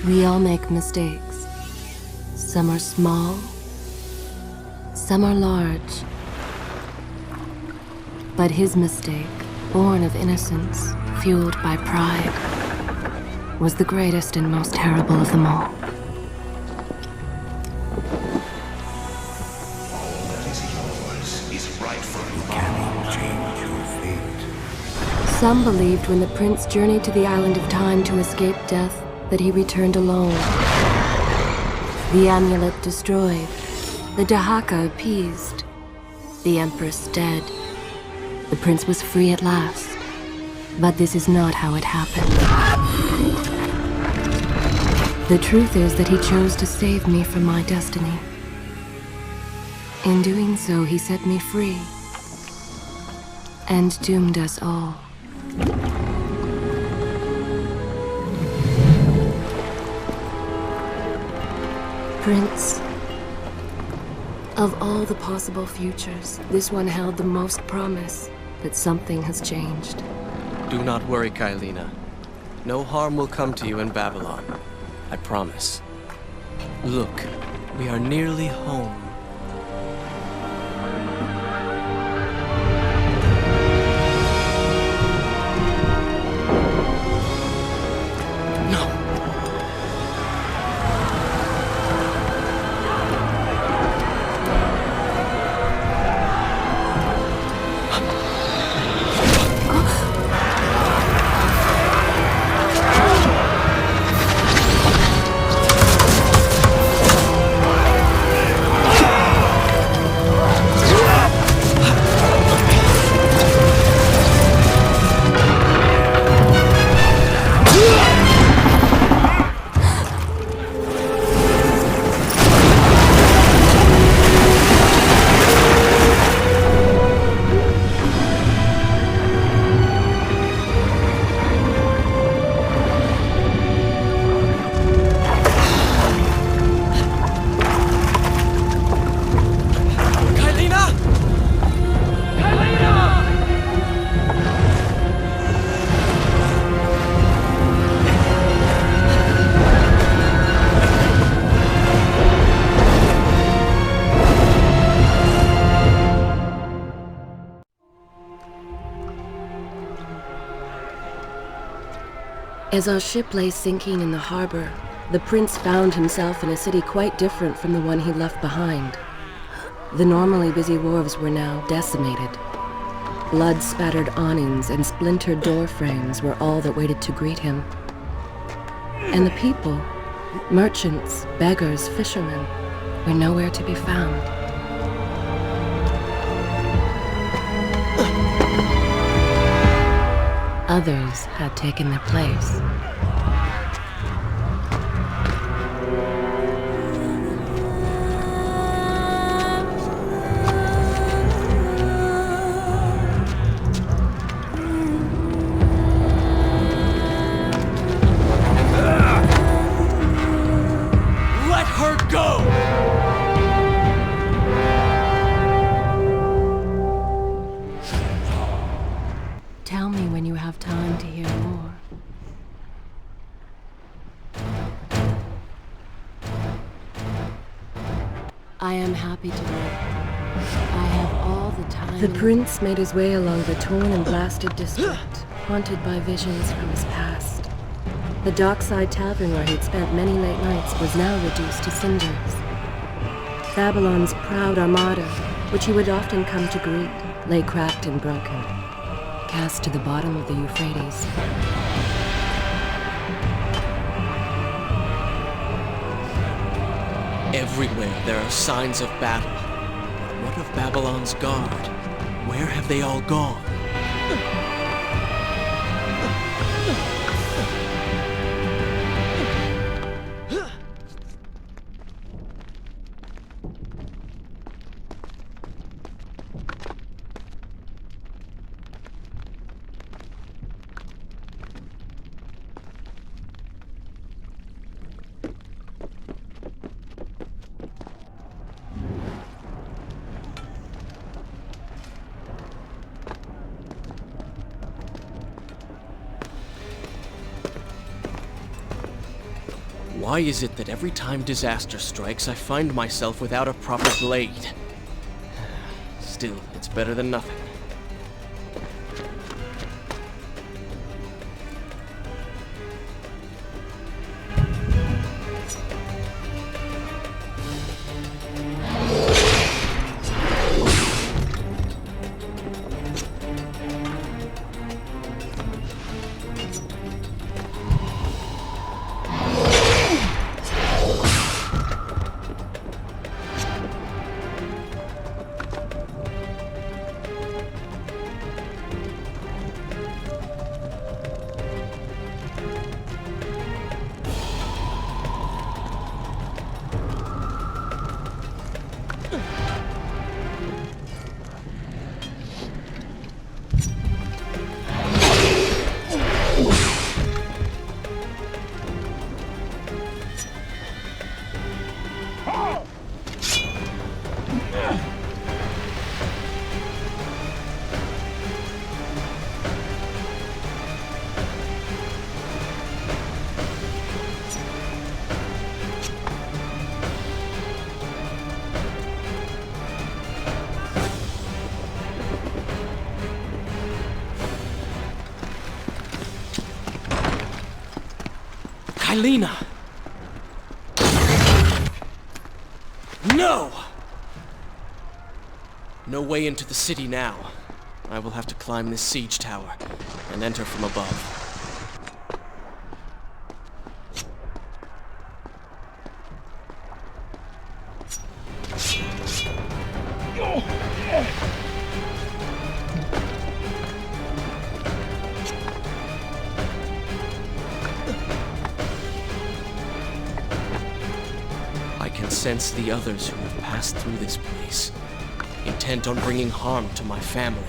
We all make mistakes. Some are small, some are large. But his mistake, born of innocence, fueled by pride, was the greatest and most terrible of them all. All that is yours is rightfully can change your fate. Some believed when the prince journeyed to the island of time to escape death that he returned alone. The amulet destroyed, the Dahaka appeased, the empress dead. The prince was free at last. But this is not how it happened. The truth is that he chose to save me from my destiny. In doing so, he set me free and doomed us all. Prince, of all the possible futures, this one held the most promise that something has changed. Do not worry, Kailina. No harm will come to you in Babylon. I promise. Look, we are nearly home. As our ship lay sinking in the harbor, the prince found himself in a city quite different from the one he left behind. The normally busy wharves were now decimated. Blood-spattered awnings and splintered door frames were all that waited to greet him. And the people, merchants, beggars, fishermen, were nowhere to be found. Others had taken their place. Let her go! Tell me when you have time to hear more. I am happy to live. I have all the time. The prince made his way along the torn and blasted district, haunted by visions from his past. The dockside tavern where he'd spent many late nights was now reduced to cinders. Babylon's proud armada, which he would often come to greet, lay cracked and broken, cast to the bottom of the Euphrates. Everywhere there are signs of battle. But what of Babylon's guard? Where have they all gone? Why is it that every time disaster strikes, I find myself without a proper blade? Still, it's better than nothing. Kylina! No! No way into the city now. I will have to climb this siege tower and enter from above. I can sense the others who have passed through this place, intent on bringing harm to my family.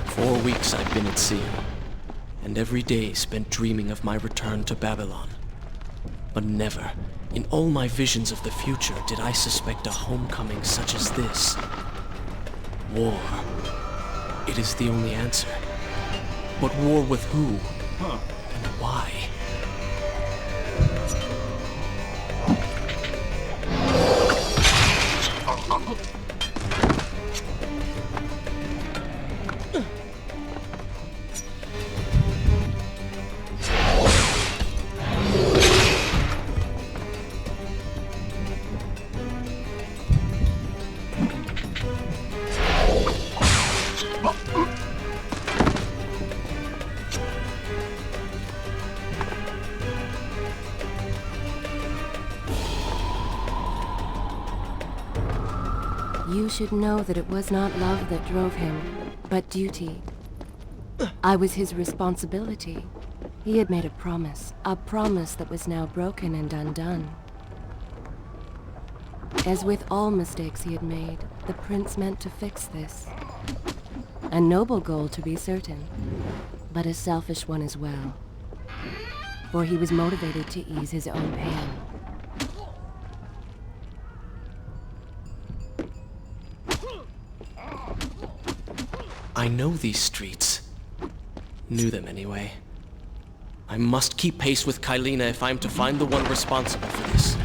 4 weeks I've been at sea, and every day spent dreaming of my return to Babylon. But never, in all my visions of the future, did I suspect a homecoming such as this. War. It is the only answer. But war with who? And why? You should know that it was not love that drove him, but duty. I was his responsibility. He had made a promise that was now broken and undone. As with all mistakes he had made, the prince meant to fix this. A noble goal, to be certain, but a selfish one as well. For he was motivated to ease his own pain. I know these streets. Knew them anyway. I must keep pace with Kylina if I'm to find the one responsible for this.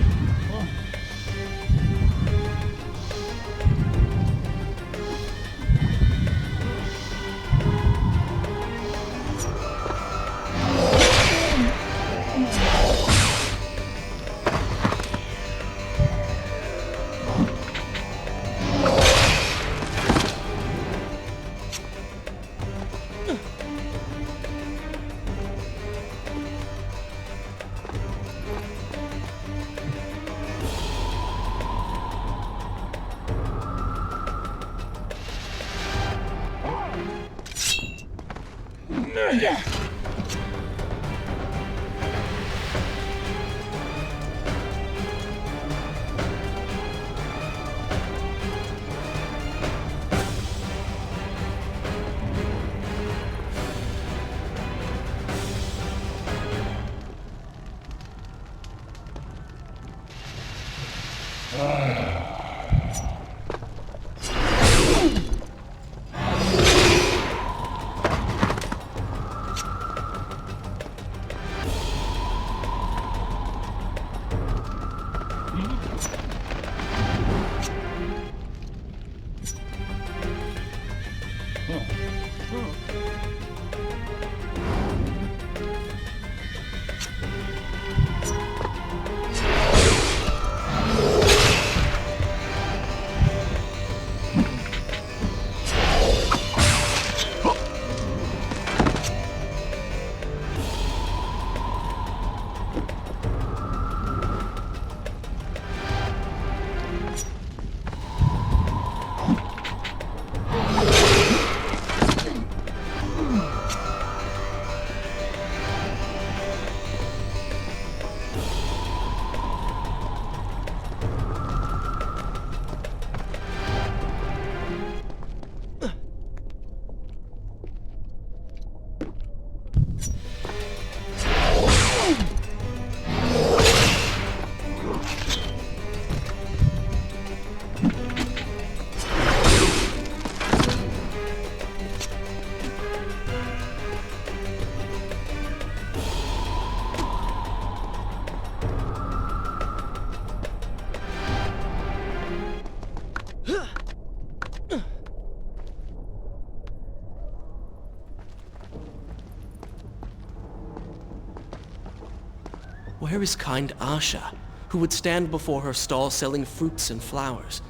Where is kind Asha, who would stand before her stall selling fruits and flowers?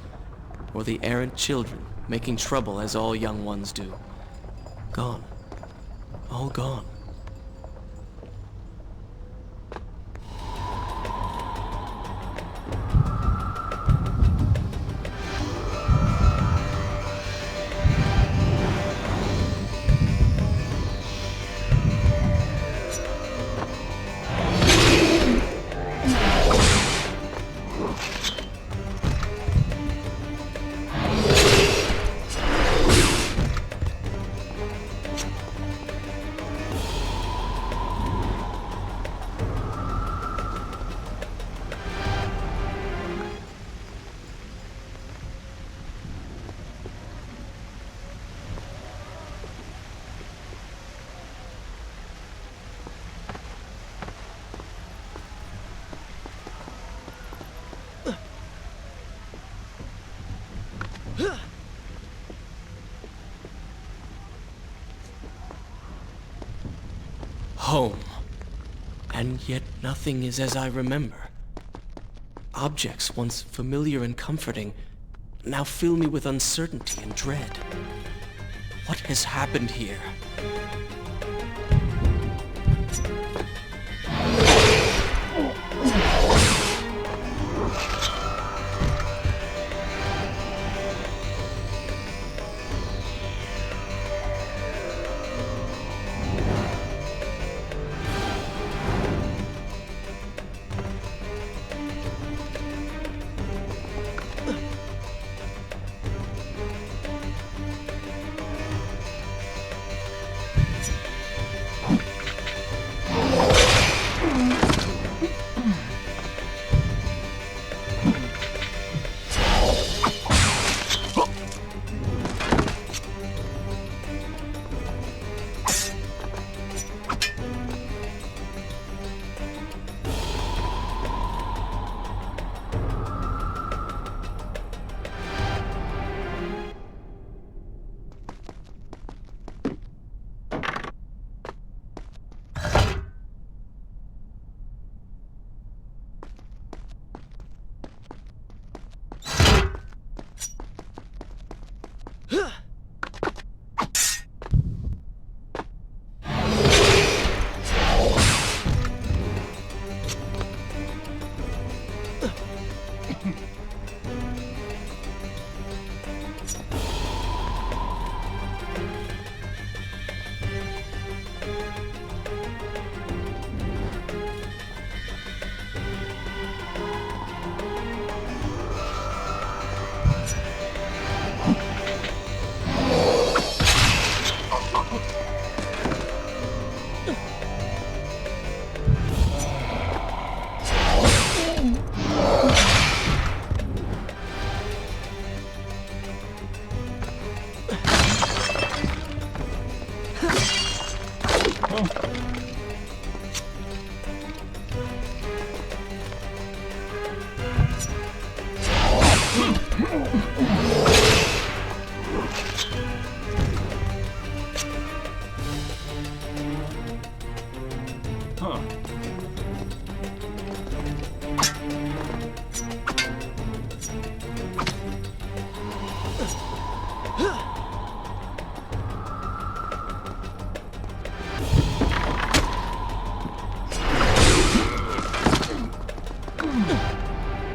Or the errant children, making trouble as all young ones do? Gone. All gone. Home. And yet nothing is as I remember. Objects once familiar and comforting now fill me with uncertainty and dread. What has happened here?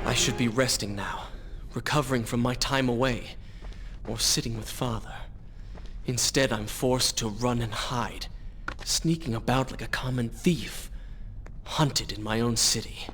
I should be resting now, recovering from my time away, or sitting with Father. Instead, I'm forced to run and hide, sneaking about like a common thief, hunted in my own city.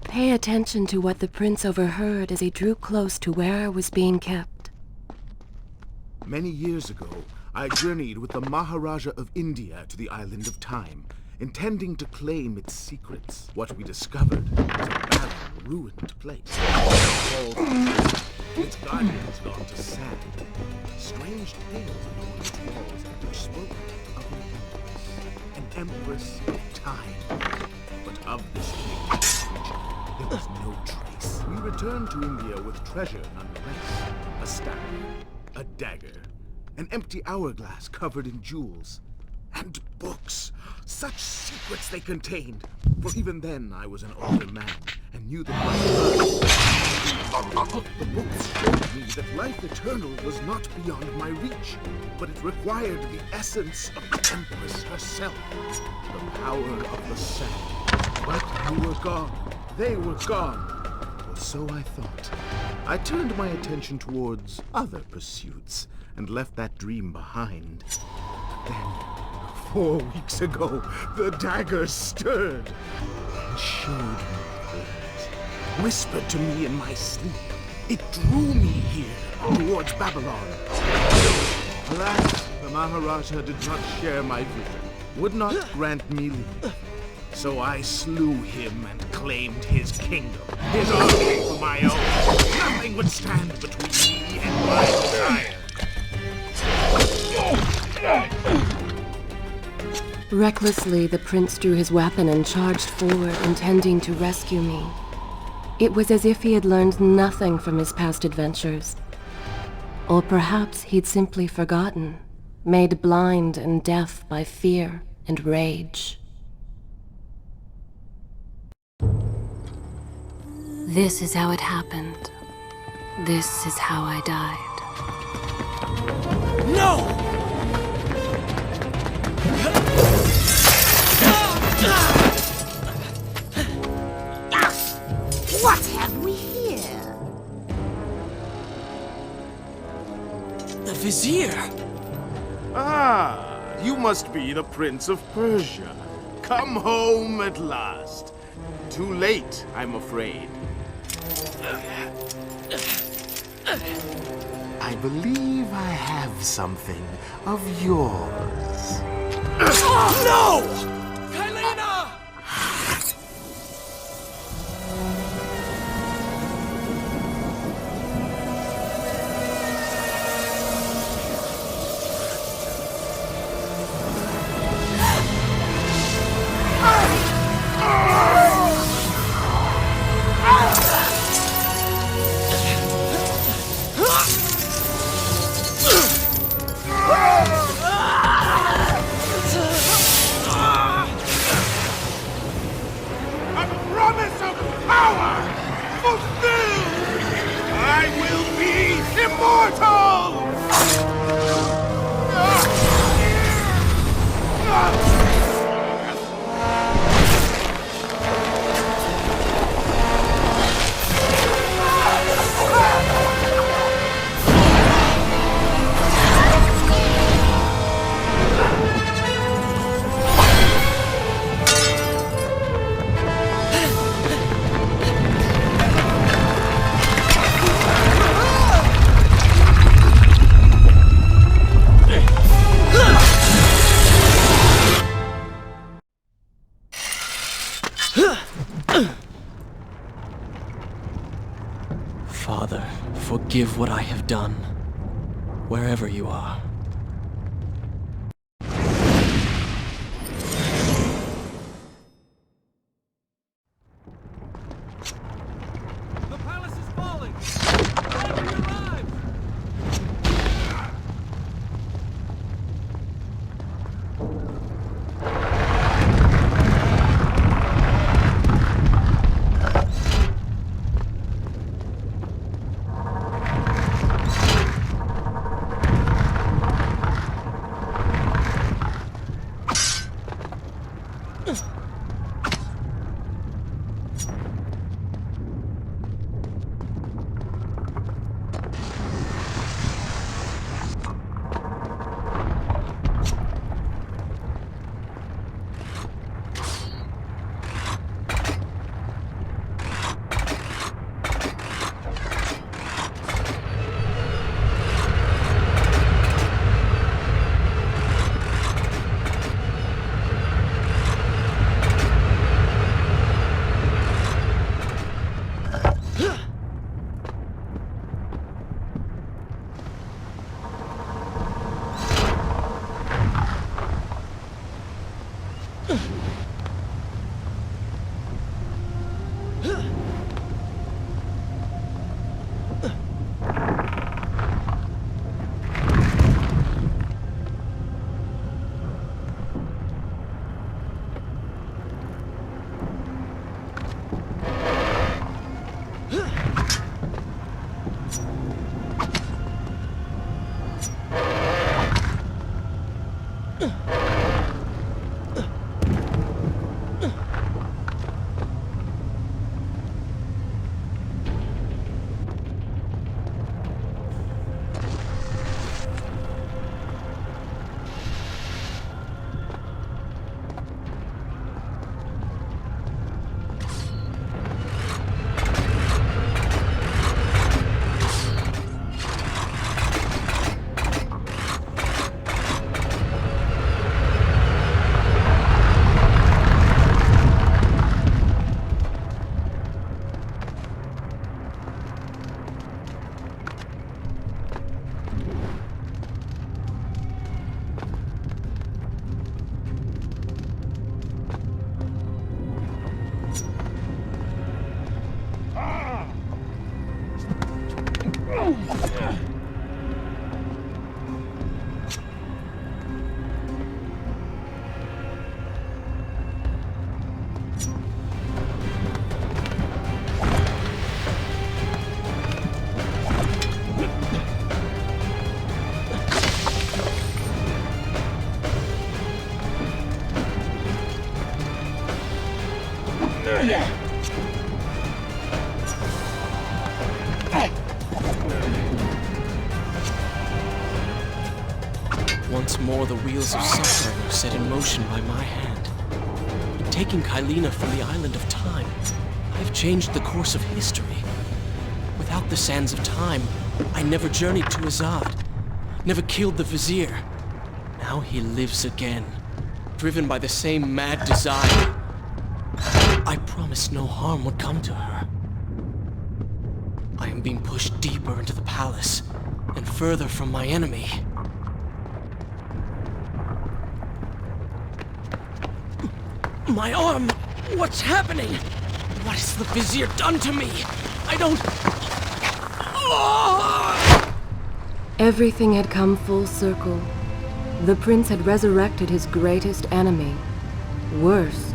Pay attention to what the prince overheard as he drew close to where I was being kept. Many years ago, I journeyed with the Maharaja of India to the island of Time, intending to claim its secrets. What we discovered was a barren, ruined place. Its guardians gone to sand. Strange tales adorned its walls which spoke of an empress of time. But of this creature, there was no trace. We returned to India with treasure nonetheless. A staff, a dagger, an empty hourglass covered in jewels, and books. Such secrets they contained. For even then I was an older man and knew that the books showed me that life eternal was not beyond my reach, but it required the essence of the Empress herself, the power of the sand. But you were gone. They were gone. Or so I thought. I turned my attention towards other pursuits and left that dream behind. But then, 4 weeks ago, the dagger stirred and showed me things. Whispered to me in my sleep. It drew me here, towards Babylon. Alas, the Maharaja did not share my vision, would not grant me leave. So I slew him and claimed his kingdom, his army for my own. Nothing would stand between me and my desire. Recklessly, the prince drew his weapon and charged forward, intending to rescue me. It was as if he had learned nothing from his past adventures. Or perhaps he'd simply forgotten, made blind and deaf by fear and rage. This is how it happened. This is how I died. No! What have we here? The Vizier! Ah, you must be the Prince of Persia. Come home at last. Too late, I'm afraid. I believe I have something of yours. No! Kylena! Father, forgive what I have done, wherever you are. The palace is falling! Run for your lives! Once more, the wheels of suffering are set in motion by my hand. In taking Kylina from the island of time, I have changed the course of history. Without the sands of time, I never journeyed to Azad, never killed the Vizier. Now he lives again, driven by the same mad desire. I promised no harm would come to her. I am being pushed deeper into the palace, and further from my enemy. My arm! What's happening? What has the Vizier done to me? I don't... Oh! Everything had come full circle. The prince had resurrected his greatest enemy. Worse,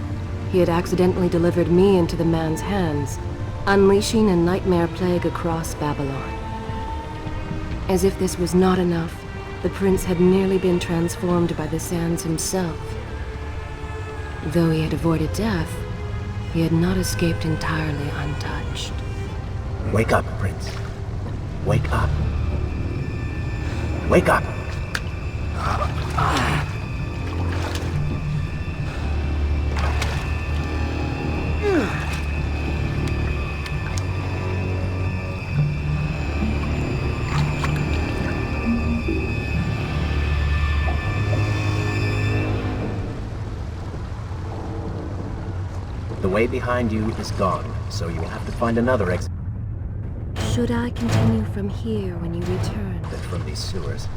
he had accidentally delivered me into the man's hands, unleashing a nightmare plague across Babylon. As if this was not enough, the prince had nearly been transformed by the sands himself. Though he had avoided death, he had not escaped entirely untouched. Wake up, Prince. Wake up. Wake up! The way behind you is gone, so you will have to find another exit Should I continue from here when you return? from these sewers.